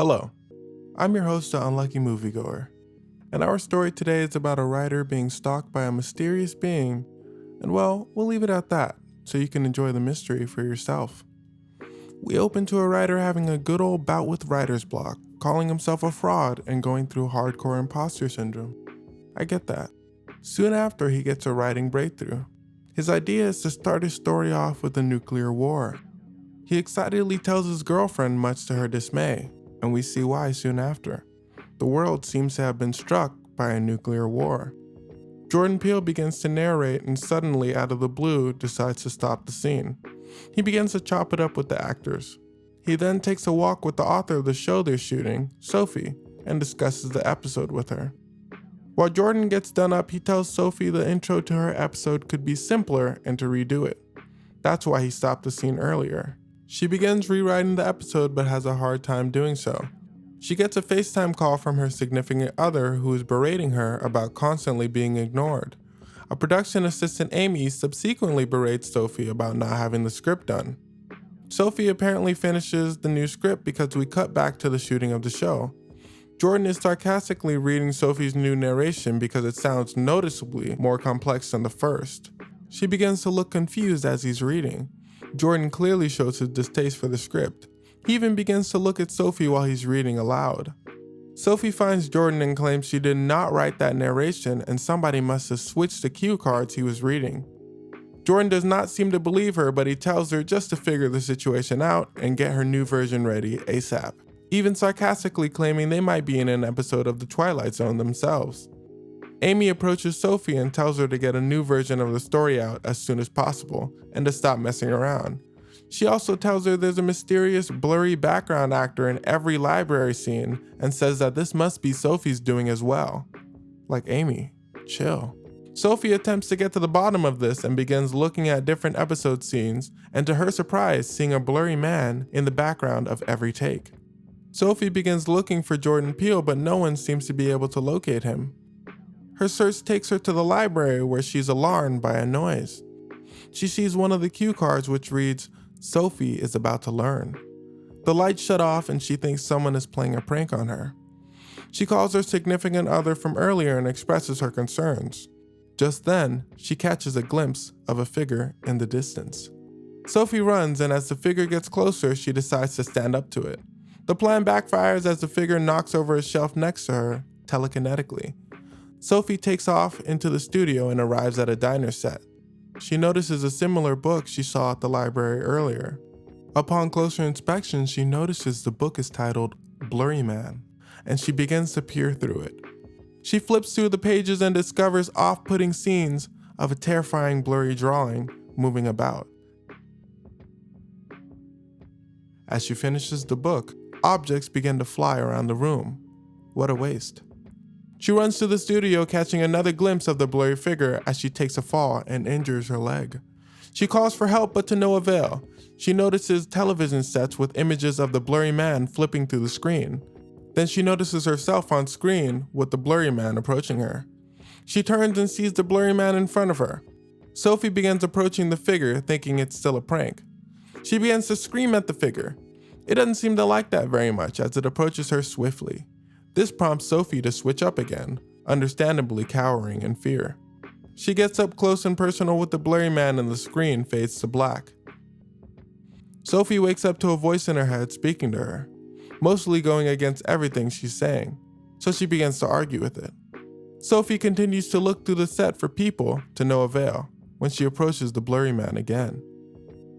Hello, I'm your host, the Unlucky Moviegoer, and our story today is about a writer being stalked by a mysterious being, and well, we'll leave it at that, so you can enjoy the mystery for yourself. We open to a writer having a good old bout with writer's block, calling himself a fraud and going through hardcore imposter syndrome. I get that. Soon after, he gets a writing breakthrough. His idea is to start his story off with a nuclear war. He excitedly tells his girlfriend, much to her dismay, and we see why soon after. The world seems to have been struck by a nuclear war. Jordan Peele begins to narrate and suddenly, out of the blue, decides to stop the scene. He begins to chop it up with the actors. He then takes a walk with the author of the show they're shooting, Sophie, and discusses the episode with her. While Jordan gets done up, he tells Sophie the intro to her episode could be simpler and to redo it. That's why he stopped the scene earlier. She begins rewriting the episode but has a hard time doing so. She gets a FaceTime call from her significant other who is berating her about constantly being ignored. A production assistant, Amy, subsequently berates Sophie about not having the script done. Sophie apparently finishes the new script because we cut back to the shooting of the show. Jordan is sarcastically reading Sophie's new narration because it sounds noticeably more complex than the first. She begins to look confused as he's reading. Jordan clearly shows his distaste for the script. He even begins to look at Sophie while he's reading aloud. Sophie finds Jordan and claims she did not write that narration and somebody must have switched the cue cards he was reading. Jordan does not seem to believe her, but he tells her just to figure the situation out and get her new version ready ASAP, even sarcastically claiming they might be in an episode of The Twilight Zone themselves. Amy approaches Sophie and tells her to get a new version of the story out as soon as possible and to stop messing around. She also tells her there's a mysterious, blurry background actor in every library scene and says that this must be Sophie's doing as well. Like, Amy, chill. Sophie attempts to get to the bottom of this and begins looking at different episode scenes and, to her surprise, seeing a blurry man in the background of every take. Sophie begins looking for Jordan Peele, but no one seems to be able to locate him. Her search takes her to the library where she's alarmed by a noise. She sees one of the cue cards which reads, "Sophie is about to learn." The lights shut off and she thinks someone is playing a prank on her. She calls her significant other from earlier and expresses her concerns. Just then, she catches a glimpse of a figure in the distance. Sophie runs, and as the figure gets closer, she decides to stand up to it. The plan backfires as the figure knocks over a shelf next to her, telekinetically. Sophie takes off into the studio and arrives at a diner set. She notices a similar book she saw at the library earlier. Upon closer inspection, she notices the book is titled Blurry Man, and she begins to peer through it. She flips through the pages and discovers off-putting scenes of a terrifying blurry drawing moving about. As she finishes the book, objects begin to fly around the room. What a waste. She runs to the studio, catching another glimpse of the blurry figure as she takes a fall and injures her leg. She calls for help, but to no avail. She notices television sets with images of the blurry man flipping through the screen. Then she notices herself on screen with the blurry man approaching her. She turns and sees the blurry man in front of her. Sophie begins approaching the figure, thinking it's still a prank. She begins to scream at the figure. It doesn't seem to like that very much as it approaches her swiftly. This prompts Sophie to switch up again, understandably cowering in fear. She gets up close and personal with the blurry man and the screen fades to black. Sophie wakes up to a voice in her head speaking to her, mostly going against everything she's saying, so she begins to argue with it. Sophie continues to look through the set for people to no avail when she approaches the blurry man again.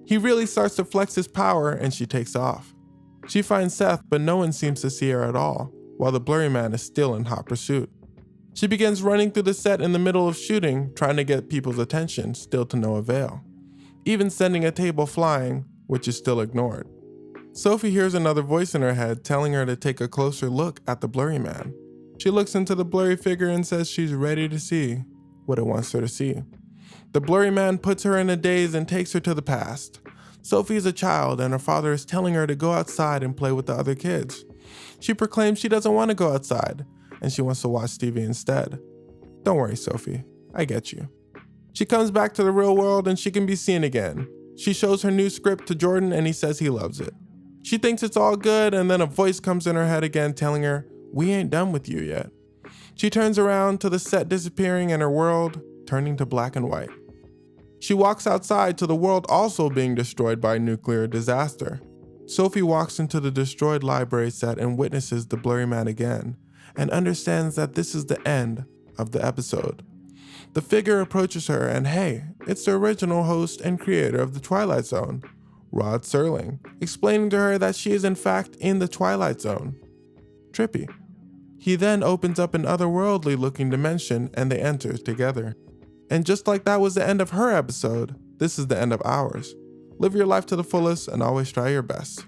He really starts to flex his power and she takes off. She finds Seth, but no one seems to see her at all, while the blurry man is still in hot pursuit. She begins running through the set in the middle of shooting, trying to get people's attention, still to no avail. Even sending a table flying, which is still ignored. Sophie hears another voice in her head telling her to take a closer look at the blurry man. She looks into the blurry figure and says she's ready to see what it wants her to see. The blurry man puts her in a daze and takes her to the past. Sophie is a child and her father is telling her to go outside and play with the other kids. She proclaims she doesn't want to go outside and she wants to watch TV instead. Don't worry, Sophie, I get you. She comes back to the real world and she can be seen again. She shows her new script to Jordan and he says he loves it. She thinks it's all good, and then a voice comes in her head again telling her, "We ain't done with you yet." She turns around to the set disappearing and her world turning to black and white. She walks outside to the world also being destroyed by a nuclear disaster. Sophie walks into the destroyed library set and witnesses the blurry man again, and understands that this is the end of the episode. The figure approaches her, and hey, it's the original host and creator of The Twilight Zone, Rod Serling, explaining to her that she is in fact in the Twilight Zone. Trippy. He then opens up an otherworldly looking dimension and they enter together. And just like that was the end of her episode, this is the end of ours. Live your life to the fullest and always try your best.